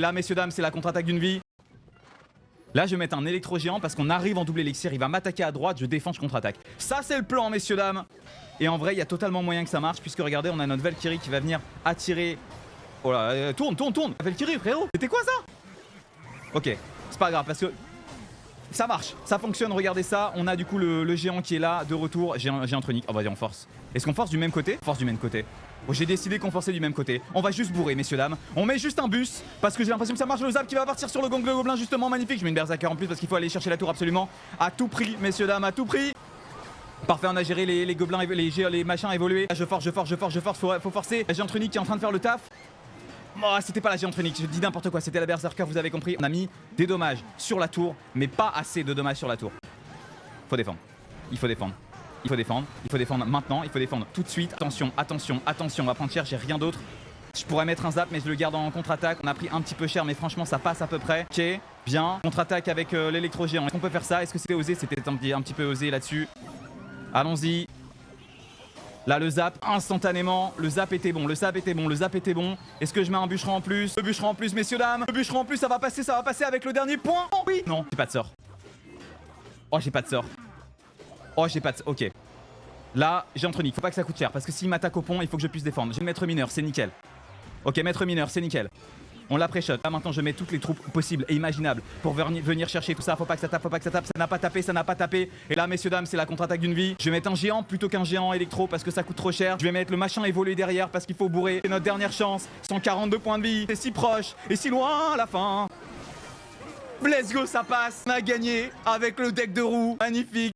Là, messieurs, dames, c'est la contre-attaque d'une vie. Là, je vais mettre un électro-géant parce qu'on arrive en double élixir. Il va m'attaquer à droite, je défends, je contre-attaque. Ça, c'est le plan, messieurs, dames. Et en vrai, il y a totalement moyen que ça marche puisque regardez, on a notre Valkyrie qui va venir attirer. Oh là, tourne. Valkyrie, frérot. C'était quoi ça? Ok, c'est pas grave parce que ça marche, ça fonctionne. Regardez ça. On a du coup le géant qui est là, de retour. Géant tronique. Oh, vas-y, on force. Est-ce qu'on force du même côté? Force du même côté. Oh, j'ai décidé qu'on forçait du même côté. On va juste bourrer, messieurs, dames. On met juste un bus parce que j'ai l'impression que ça marche. Le zap qui va partir sur le gang de gobelin, justement. Magnifique. Je mets une berserker en plus parce qu'il faut aller chercher la tour absolument. À tout prix, messieurs, dames, à tout prix. Parfait, on a géré les gobelins, les machins évolués. Je force. Faut forcer. La géant tronique qui est en train de faire le taf. Oh, c'était pas la géant tronique, je dis n'importe quoi, c'était la berserker, vous avez compris. On a mis des dommages sur la tour, mais pas assez de dommages sur la tour. Faut défendre. Il faut défendre. Il faut défendre. Il faut défendre maintenant. Il faut défendre tout de suite. Attention. On va prendre cher, j'ai rien d'autre. Je pourrais mettre un zap, mais je le garde en contre-attaque. On a pris un petit peu cher, mais franchement, ça passe à peu près. Ok, bien. Contre-attaque avec l'électro-géant. Est-ce qu'on peut faire ça? Est-ce que c'était osé? C'était un petit peu osé là-dessus. Allons-y. Là, le zap, instantanément, le zap était bon. Est-ce que je mets un bûcheron en plus? Le bûcheron en plus, messieurs, dames. Le bûcheron en plus, ça va passer avec le dernier point. Oui. Non, j'ai pas de sort. Oh, j'ai pas de sort. Ok. Là, j'ai un tronique. Faut pas que ça coûte cher parce que s'il m'attaque au pont, il faut que je puisse défendre. J'ai maître mineur, c'est nickel. Ok, maître mineur, c'est nickel. On l'a pré-shot. Là, maintenant, je mets toutes les troupes possibles et imaginables pour venir chercher tout ça. Faut pas que ça tape. Ça n'a pas tapé. Et là, messieurs, dames, c'est la contre-attaque d'une vie. Je vais mettre un géant plutôt qu'un géant électro parce que ça coûte trop cher. Je vais mettre le machin évolué derrière parce qu'il faut bourrer. C'est notre dernière chance. 142 points de vie. C'est si proche et si loin à la fin. Let's go, ça passe. On a gagné avec le deck de roue. Magnifique.